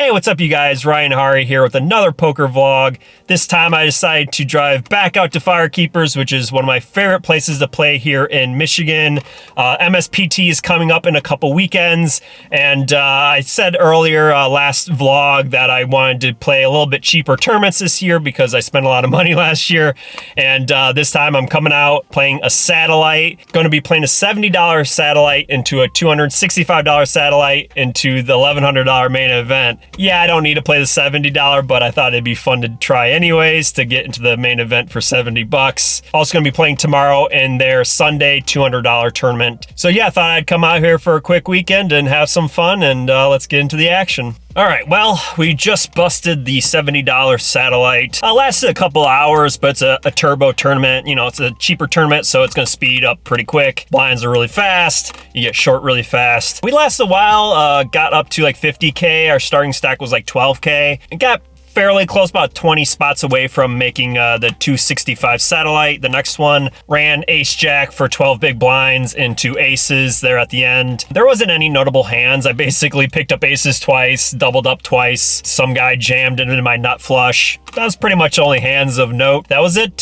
Hey, what's up you guys? Ryan Haury here with another poker vlog. This time I decided to drive back out to Firekeepers, which is one of my favorite places to play here in Michigan. MSPT is coming up in a couple weekends, and I said earlier last vlog that I wanted to play a little bit cheaper tournaments this year because I spent a lot of money last year, and this time I'm coming out playing a satellite. Going to be playing a $70 satellite into a $265 satellite into the $1,100 main event. Yeah, I don't need to play the $70, but I thought it'd be fun to try anyways to get into the main event for 70 bucks. Also going to be playing tomorrow in their Sunday $200 tournament. So yeah, I thought I'd come out here for a quick weekend and have some fun, and let's get into the action. All right, well, we just busted the $70 satellite. Lasted a couple hours, but it's a turbo tournament. You know, it's a cheaper tournament, so it's going to speed up pretty quick. Blinds are really fast. You get short really fast. We lasted a while, got up to like 50K. Our starting stack was like 12K. It got fairly close, about 20 spots away from making the 265 satellite. The next one ran ace jack for 12 big blinds into aces there at the end. There wasn't any notable hands. I basically picked up aces twice, doubled up twice. Some guy jammed into my nut flush. That was pretty much only hands of note. That was it.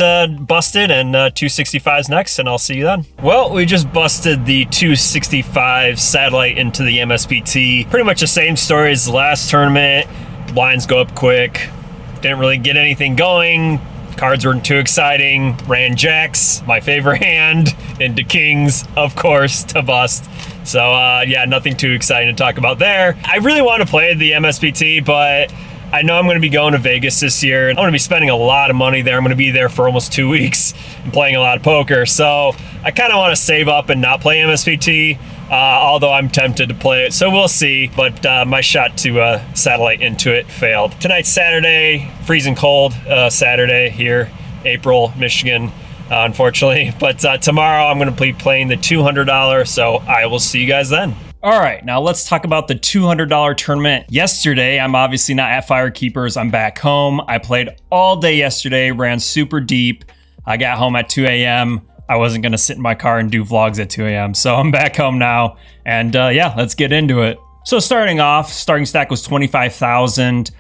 Busted, and 265's next, and I'll see you then. Well, we just busted the 265 satellite into the MSPT. Pretty much the same story as the last tournament. Blinds go up quick. Didn't really get anything going. Cards weren't too exciting. Ran jacks, my favorite hand, into kings, of course, to bust. So yeah, nothing too exciting to talk about there. I really want to play the MSPT, but I know I'm going to be going to Vegas this year. I'm going to be spending a lot of money there. I'm going to be there for almost 2 weeks and playing a lot of poker. So I kind of want to save up and not play MSPT. Although I'm tempted to play it, so we'll see. But my shot to satellite into it failed. Tonight's Saturday, freezing cold Saturday here, April, Michigan, unfortunately. But tomorrow I'm going to be playing the $200, so I will see you guys then. All right, now let's talk about the $200 tournament. Yesterday, I'm obviously not at Firekeepers. I'm back home. I played all day yesterday, ran super deep. I got home at 2 a.m. I wasn't going to sit in my car and do vlogs at 2 a.m. So I'm back home now, and yeah, let's get into it. So starting off, starting stack was 25,000.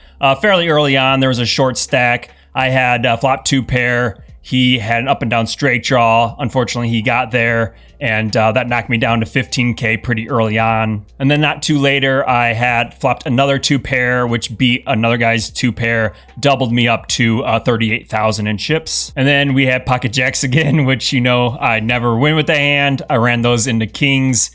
Fairly early on, there was a short stack. I had flop 2 pair. He had an up and down straight draw. Unfortunately, he got there, and that knocked me down to 15K pretty early on. And then not too later, I had flopped another 2 pair, which beat another guy's 2 pair, doubled me up to 38,000 in chips. And then we had pocket jacks again, which, you know, I never win with the hand. I ran those into kings,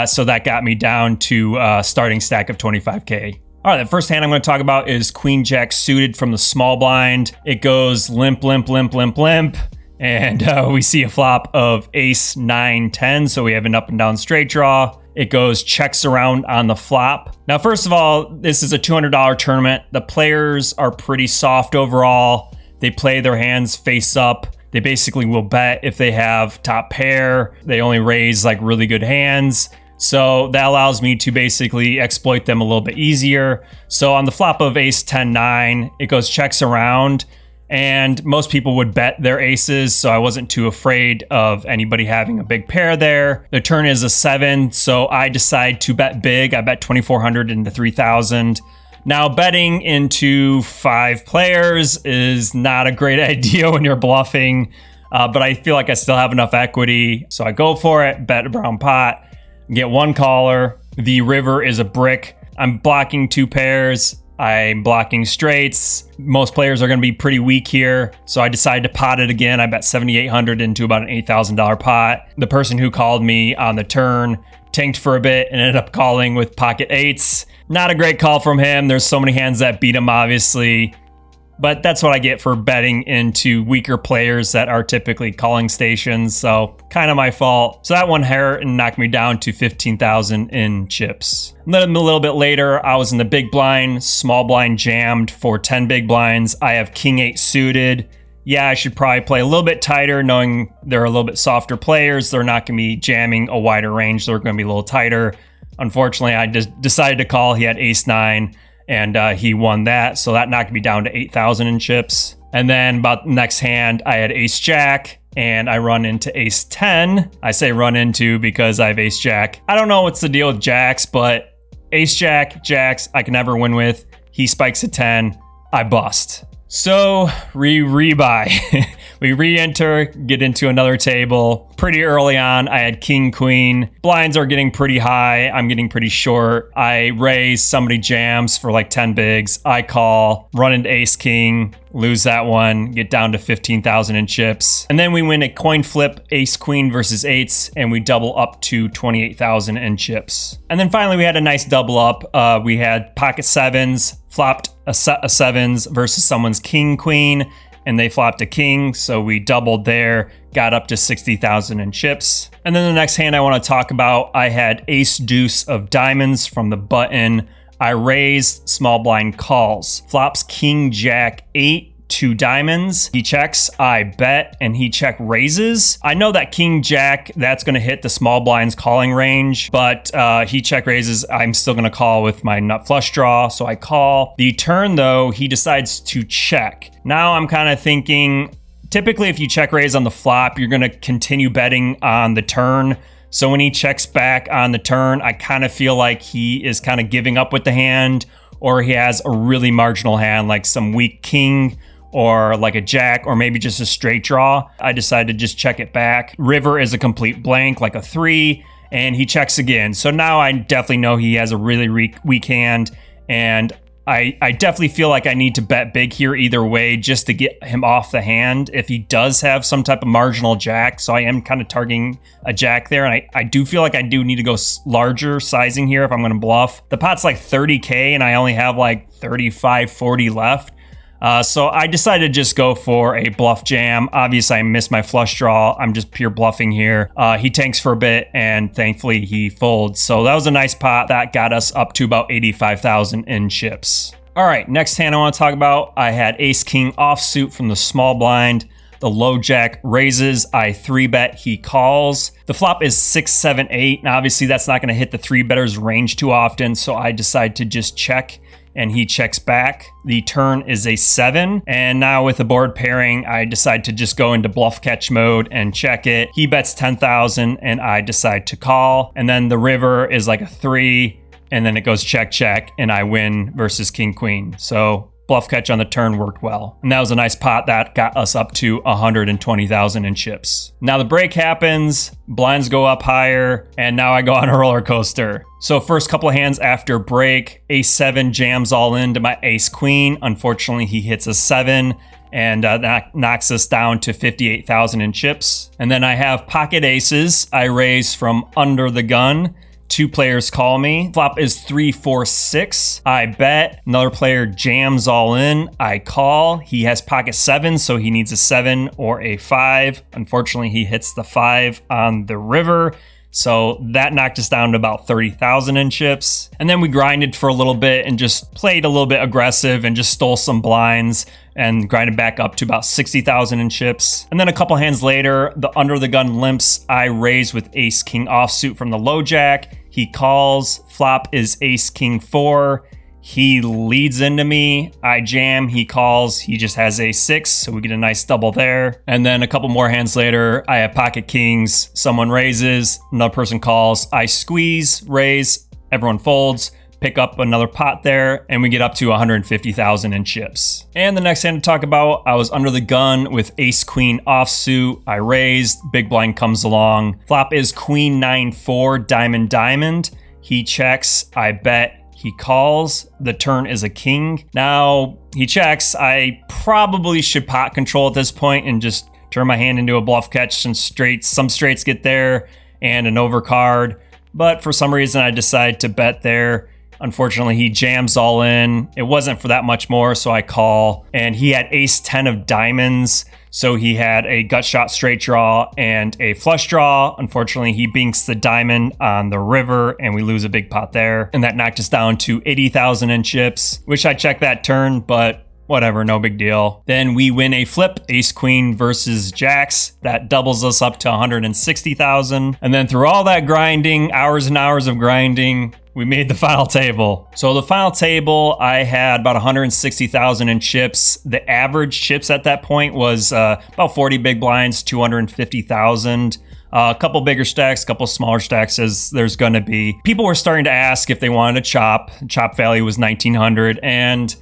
so that got me down to starting stack of 25K. All right, the first hand I'm going to talk about is Queen Jack suited from the small blind. It goes limp, limp, limp, limp, limp. And we see a flop of ace 9 10, so we have an up and down straight draw. It goes checks around on the flop. Now, first of all, this is a $200 tournament. The players are pretty soft overall. They play their hands face up. They basically will bet if they have top pair. They only raise like really good hands. So that allows me to basically exploit them a little bit easier. So on the flop of ace 10 9, it goes checks around, and most people would bet their aces, so I wasn't too afraid of anybody having a big pair there. The turn is a 7, so I decide to bet big. I bet 2,400 into 3,000. Now, betting into 5 players is not a great idea when you're bluffing, but I feel like I still have enough equity, so I go for it, bet a brown pot, get 1 caller. The river is a brick. I'm blocking 2 pairs. I'm blocking straights. Most players are going to be pretty weak here, so I decided to pot it again. I bet 7,800 into about an $8,000 pot. The person who called me on the turn tanked for a bit and ended up calling with pocket 8s. Not a great call from him. There's so many hands that beat him, obviously. But that's what I get for betting into weaker players that are typically calling stations, so kind of my fault. So that one hurt and knocked me down to 15,000 in chips. And then a little bit later, I was in the big blind, small blind jammed for 10 big blinds. I have king 8 suited. Yeah, I should probably play a little bit tighter, knowing they're a little bit softer players. They're not going to be jamming a wider range. They're going to be a little tighter. Unfortunately, I just decided to call. He had ace 9. And he won that, so that knocked me down to 8,000 in chips. And then about the next hand, I had ace jack, and I run into ace 10. I say run into because I have ace jack. I don't know what's the deal with jacks, but ace jack, jacks, I can never win with. He spikes a 10. I bust. So we rebuy. We re-enter, get into another table. Pretty early on, I had king, queen. Blinds are getting pretty high. I'm getting pretty short. I raise, somebody jams for like 10 bigs. I call, run into ace, king, lose that one, get down to 15,000 in chips. And then we win a coin flip, ace, queen versus eights, and we double up to 28,000 in chips. And then finally, we had a nice double up. We had pocket sevens, flopped a set of sevens versus someone's king, queen, and they flopped a king, so we doubled there, got up to 60,000 in chips. And then the next hand I want to talk about, I had ace deuce of diamonds from the button. I raised, small blind calls. Flops king jack 8, 2 diamonds. He checks, I bet, and he check raises. I know that king jack, that's going to hit the small blind's calling range, but he check raises. I'm still going to call with my nut flush draw, so I call. The turn though, he decides to check. Now I'm kind of thinking, typically if you check raise on the flop, you're going to continue betting on the turn. So when he checks back on the turn, I kind of feel like he is kind of giving up with the hand, or he has a really marginal hand, like some weak king, or like a jack, or maybe just a straight draw. I decided to just check it back. River is a complete blank, like a 3, and he checks again. So now I definitely know he has a really weak hand, and I definitely feel like I need to bet big here either way just to get him off the hand if he does have some type of marginal jack. So I am kind of targeting a jack there, and I do feel like I do need to go larger sizing here if I'm going to bluff. The pot's like 30K, and I only have like 35, 40 left. So I decided to just go for a bluff jam. Obviously, I missed my flush draw. I'm just pure bluffing here. He tanks for a bit, and thankfully he folds. So that was a nice pot. That got us up to about 85,000 in chips. All right, next hand I want to talk about, I had ace king offsuit from the small blind. The low jack raises, I 3-bet, he calls. The flop is 6, 7, 8. And obviously that's not going to hit the 3-better's range too often, so I decide to just check, and he checks back. The turn is a 7, and now with the board pairing, I decide to just go into bluff catch mode and check it. He bets 10,000, and I decide to call. And then the river is like a 3, and then it goes check, check, and I win versus king, queen. So bluff catch on the turn worked well. And that was a nice pot that got us up to 120,000 in chips. Now the break happens, blinds go up higher, and now I go on a roller coaster. So first couple of hands after break, ace 7 jams all into my ace queen. Unfortunately, he hits a 7, and that knocks us down to 58,000 in chips. And then I have pocket aces. I raise from under the gun. 2 players call me. Flop is 3, 4, 6. I bet. Another player jams all in. I call. He has pocket 7, so he needs a 7 or a 5. Unfortunately, he hits the 5 on the river. So that knocked us down to about 30,000 in chips. And then we grinded for a little bit and just played a little bit aggressive and just stole some blinds and grinded back up to about 60,000 in chips. And then a couple hands later, the under the gun limps. I raise with ace king offsuit from the low jack. He calls. Flop is ace king 4. He leads into me. I jam. He calls. He just has a 6, so we get a nice double there. And then a couple more hands later, I have pocket kings. Someone raises. Another person calls. I squeeze, raise. Everyone folds. Pick up another pot there, and we get up to 150,000 in chips. And the next hand to talk about, I was under the gun with ace queen offsuit. I raised. Big blind comes along. Flop is queen 9, 4, diamond, diamond. He checks. I bet. He calls. The turn is a king. Now he checks. I probably should pot control at this point and just turn my hand into a bluff catch. Some straights get there and an overcard. But for some reason I decide to bet there. Unfortunately, he jams all in. It wasn't for that much more, so I call. And he had ace 10 of diamonds. So he had a gut shot straight draw and a flush draw. Unfortunately, he binks the diamond on the river, and we lose a big pot there. And that knocked us down to 80,000 in chips. Wish I checked that turn, but whatever, no big deal. Then we win a flip, ace queen versus jacks. That doubles us up to 160,000. And then through all that grinding, hours and hours of grinding, we made the final table. So the final table, I had about 160,000 in chips. The average chips at that point was about 40 big blinds, 250,000. A couple bigger stacks, a couple smaller stacks as there's going to be. People were starting to ask if they wanted to chop. Chop value was 1900. And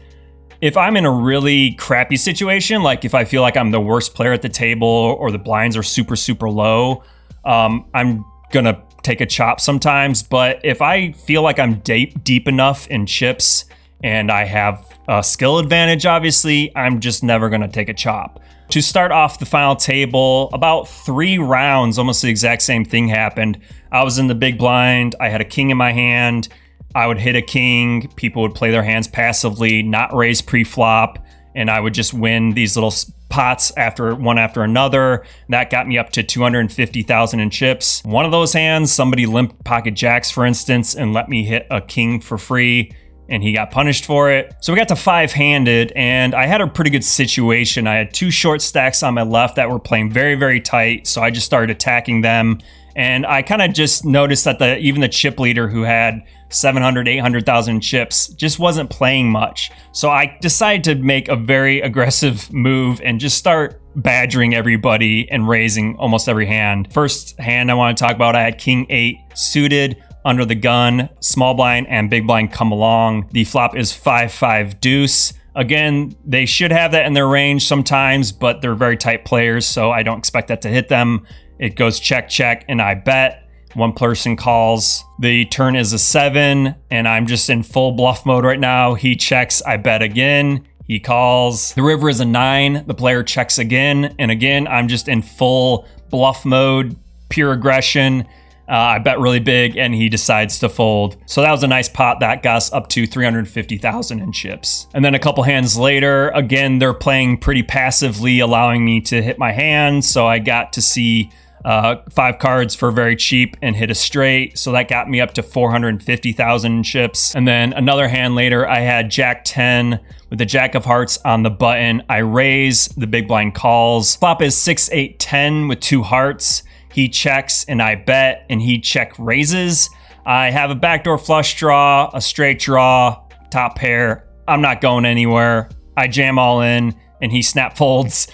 if I'm in a really crappy situation, like if I feel like I'm the worst player at the table or the blinds are super, super low, I'm going to take a chop sometimes. But if I feel like I'm deep enough in chips and I have a skill advantage, obviously, I'm just never going to take a chop. To start off the final table, about 3 rounds, almost the exact same thing happened. I was in the big blind. I had a king in my hand. I would hit a king. People would play their hands passively, not raise pre-flop, and I would just win these little pots one after another. That got me up to 250,000 in chips. One of those hands, somebody limped pocket jacks, for instance, and let me hit a king for free, and he got punished for it. So we got to 5-handed, and I had a pretty good situation. I had 2 short stacks on my left that were playing very, very tight, so I just started attacking them. And I kind of just noticed that even the chip leader, who had 700, 800,000 chips, just wasn't playing much. So I decided to make a very aggressive move and just start badgering everybody and raising almost every hand. First hand I want to talk about, I had king 8 suited, under the gun, small blind and big blind come along. The flop is 5-5 deuce. Again, they should have that in their range sometimes, but they're very tight players, so I don't expect that to hit them. It goes check, check, and I bet. One person calls. The turn is a 7, and I'm just in full bluff mode right now. He checks, I bet again. He calls. The river is a 9. The player checks again, and again, I'm just in full bluff mode, pure aggression. I bet really big, and he decides to fold. So that was a nice pot. That got us up to 350,000 in chips. And then a couple hands later, again, they're playing pretty passively, allowing me to hit my hand. So I got to see 5 cards for very cheap and hit a straight. So that got me up to 450,000 in chips. And then another hand later, I had Jack 10 with the Jack of Hearts on the button. I raise, the big blind calls. Flop is 6, 8, 10 with 2 hearts. He checks and I bet, and he check raises. I have a backdoor flush draw, a straight draw, top pair. I'm not going anywhere. I jam all in, and he snap folds.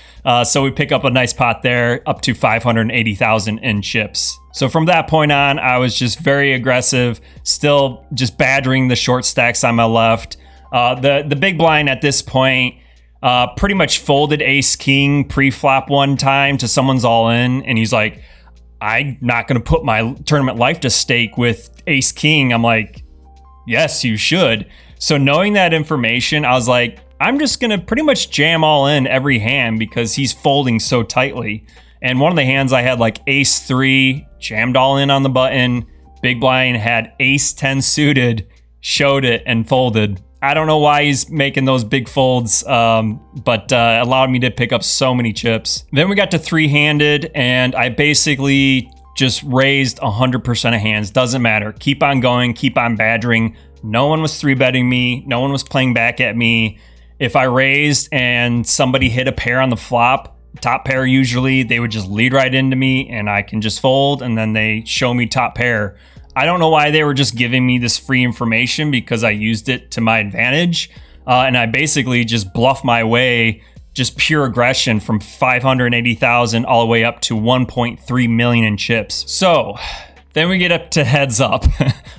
So we pick up a nice pot there, up to 580,000 in chips. So from that point on, I was just very aggressive, still just badgering the short stacks on my left. The big blind at this point pretty much folded ace king pre-flop one time to someone's all in, and he's like, I'm not going to put my tournament life to stake with ace king. I'm like, yes, you should. So knowing that information, I was like, I'm just going to pretty much jam all in every hand because he's folding so tightly. And one of the hands I had like ace 3, jammed all in on the button. Big blind had ace 10 suited, showed it and folded. I don't know why he's making those big folds, but allowed me to pick up so many chips. Then we got to 3-handed, and I basically just raised 100% of hands. Doesn't matter. Keep on going. Keep on badgering. No one was 3-betting me. No one was playing back at me. If I raised and somebody hit a pair on the flop, top pair usually, they would just lead right into me, and I can just fold, and then they show me top pair. I don't know why they were just giving me this free information, because I used it to my advantage. And I basically just bluffed my way, just pure aggression, from 580,000 all the way up to 1.3 million in chips. So then we get up to heads up.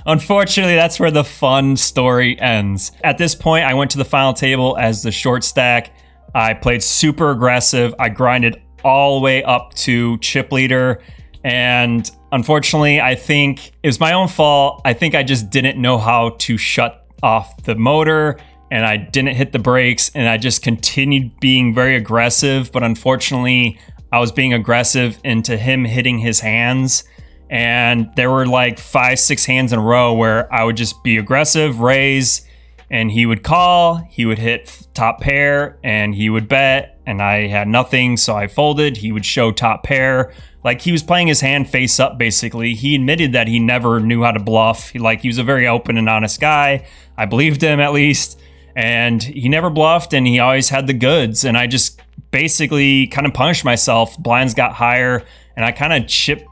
Unfortunately, that's where the fun story ends. At this point, I went to the final table as the short stack. I played super aggressive. I grinded all the way up to chip leader. And unfortunately, I think it was my own fault. I think I just didn't know how to shut off the motor, and I didn't hit the brakes, and I just continued being very aggressive. But unfortunately, I was being aggressive into him hitting his hands. And there were like 5, 6 hands in a row where I would just be aggressive, raise, and he would call, he would hit top pair, and he would bet, and I had nothing, so I folded. He would show top pair. Like, he was playing his hand face up, basically. He admitted that he never knew how to bluff. He was a very open and honest guy. I believed him, at least. And he never bluffed, and he always had the goods. And I just basically kind of punished myself. Blinds got higher, and I kind of chipped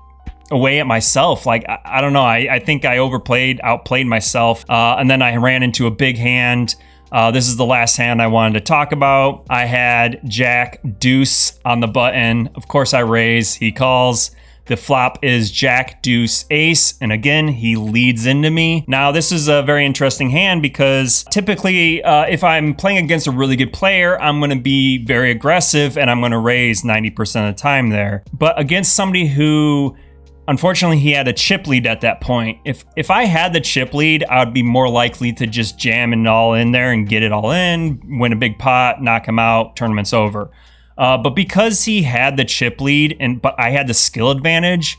away at myself. Like, I don't know. I think I outplayed myself. And then I ran into a big hand. This is the last hand I wanted to talk about. I had Jack deuce on the button. Of course, I raise. He calls. The flop is Jack, Deuce, Ace, and again, he leads into me. Now, this is a very interesting hand because typically, if I'm playing against a really good player, I'm going to be very aggressive and I'm going to raise 90% of the time there. But against somebody who, unfortunately, he had a chip lead at that point. If I had the chip lead, I would be more likely to just jam it all in there and get it all in, win a big pot, knock him out, tournament's over. But because he had the chip lead but I had the skill advantage,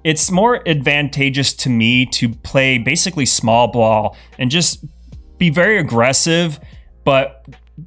it's more advantageous to me to play basically small ball and just be very aggressive, but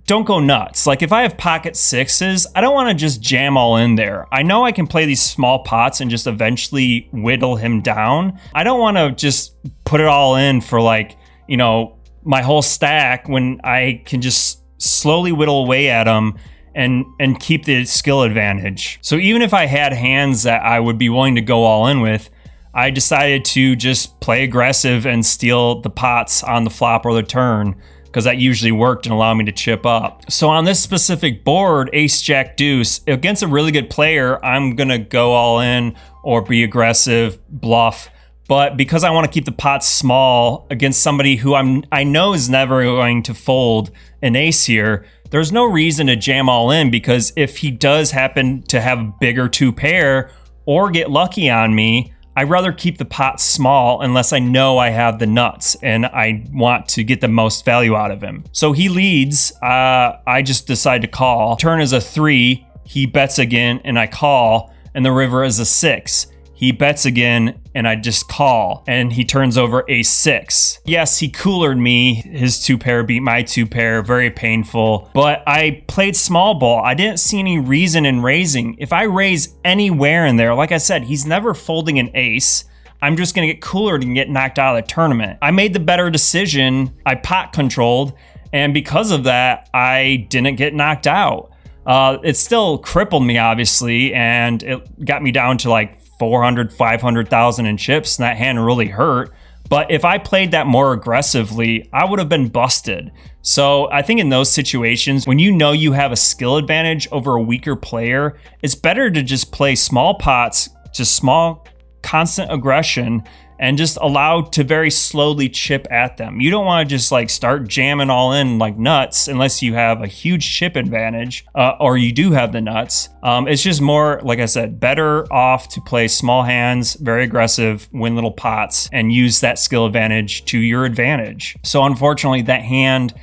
don't go nuts. Like if I have pocket sixes, I don't want to just jam all in there. I know I can play these small pots and just eventually whittle him down. I don't want to just put it all in for like, my whole stack when I can just slowly whittle away at him and keep the skill advantage. So even if I had hands that I would be willing to go all in with, I decided to just play aggressive and steal the pots on the flop or the turn, because that usually worked and allowed me to chip up. So on this specific board, Ace, Jack, Deuce, against a really good player, I'm gonna go all in or be aggressive, bluff. But because I want to keep the pots small against somebody who I know is never going to fold an ace here, there's no reason to jam all in, because if he does happen to have a bigger two pair or get lucky on me, I'd rather keep the pot small unless I know I have the nuts and I want to get the most value out of him. So he leads, I just decide to call. Turn is a 3, he bets again and I call, and the river is a 6. He bets again and I just call, and he turns over a 6. Yes, he coolered me. His two pair beat my two pair, very painful, but I played small ball. I didn't see any reason in raising. If I raise anywhere in there, like I said, he's never folding an ace. I'm just gonna get coolered and get knocked out of the tournament. I made the better decision. I pot controlled, and because of that, I didn't get knocked out. It still crippled me, obviously, and it got me down to like 400, 500,000 in chips, and that hand really hurt. But if I played that more aggressively, I would have been busted. So I think in those situations, when you know you have a skill advantage over a weaker player, it's better to just play small pots, just small, constant aggression, and just allow to very slowly chip at them. You don't want to just like start jamming all in like nuts unless you have a huge chip advantage, or you do have the nuts. It's just more, like I said, better off to play small hands, very aggressive, win little pots, and use that skill advantage to your advantage. So unfortunately, that hand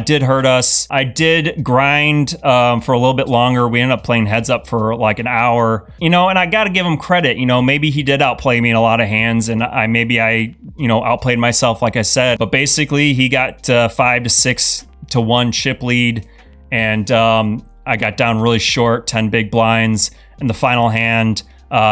did hurt us. I did grind for a little bit longer. We ended up playing heads up for like an hour, and I got to give him credit. Maybe he did outplay me in a lot of hands, and I outplayed myself, like I said. But basically, he got 5 to 6 to 1 chip lead, and I got down really short, 10 big blinds. In the final hand,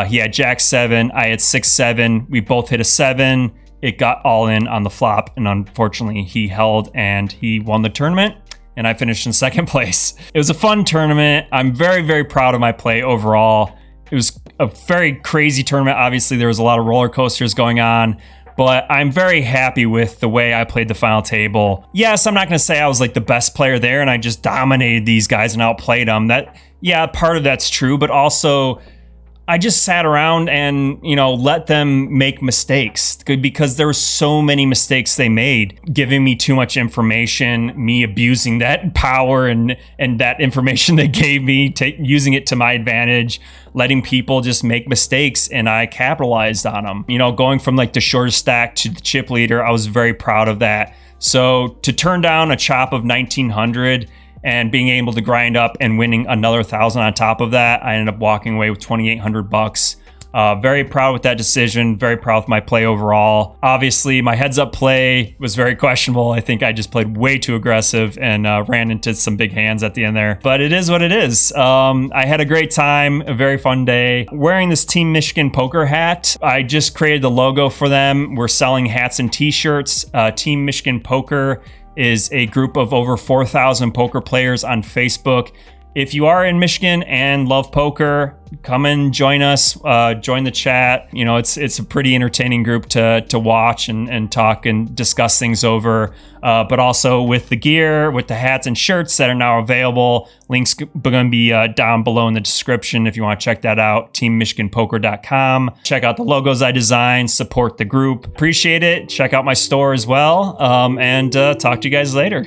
he had Jack 7, I had 6-7. We both hit a 7. It got all in on the flop, and unfortunately he held and he won the tournament, and I finished in second place. It was a fun tournament. I'm very, very proud of my play overall. It was a very crazy tournament. Obviously, there was a lot of roller coasters going on, but I'm very happy with the way I played the final table. Yes, I'm not going to say I was like the best player there and I just dominated these guys and outplayed them. Part of that's true, but also I just sat around and, let them make mistakes, because there were so many mistakes they made, giving me too much information, me abusing that power and that information they gave me, using it to my advantage, letting people just make mistakes, and I capitalized on them. Going from like the shortest stack to the chip leader, I was very proud of that. So to turn down a chop of 1,900 and being able to grind up and winning another 1,000 on top of that, I ended up walking away with $2,800. Very proud with that decision. Very proud with my play overall. Obviously, my heads up play was very questionable. I think I just played way too aggressive and ran into some big hands at the end there. But it is what it is. I had a great time, a very fun day. Wearing this Team Michigan poker hat, I just created the logo for them. We're selling hats and t-shirts. Team Michigan Poker is a group of over 4,000 poker players on Facebook. if you are in Michigan and love poker, come and join us, join the chat. You know, it's a pretty entertaining group to watch and talk and discuss things over. But also with the gear, with the hats and shirts that are now available, links going to be down below in the description if you want to check that out, teammichiganpoker.com. Check out the logos I designed, support the group. Appreciate it. Check out my store as well, and talk to you guys later.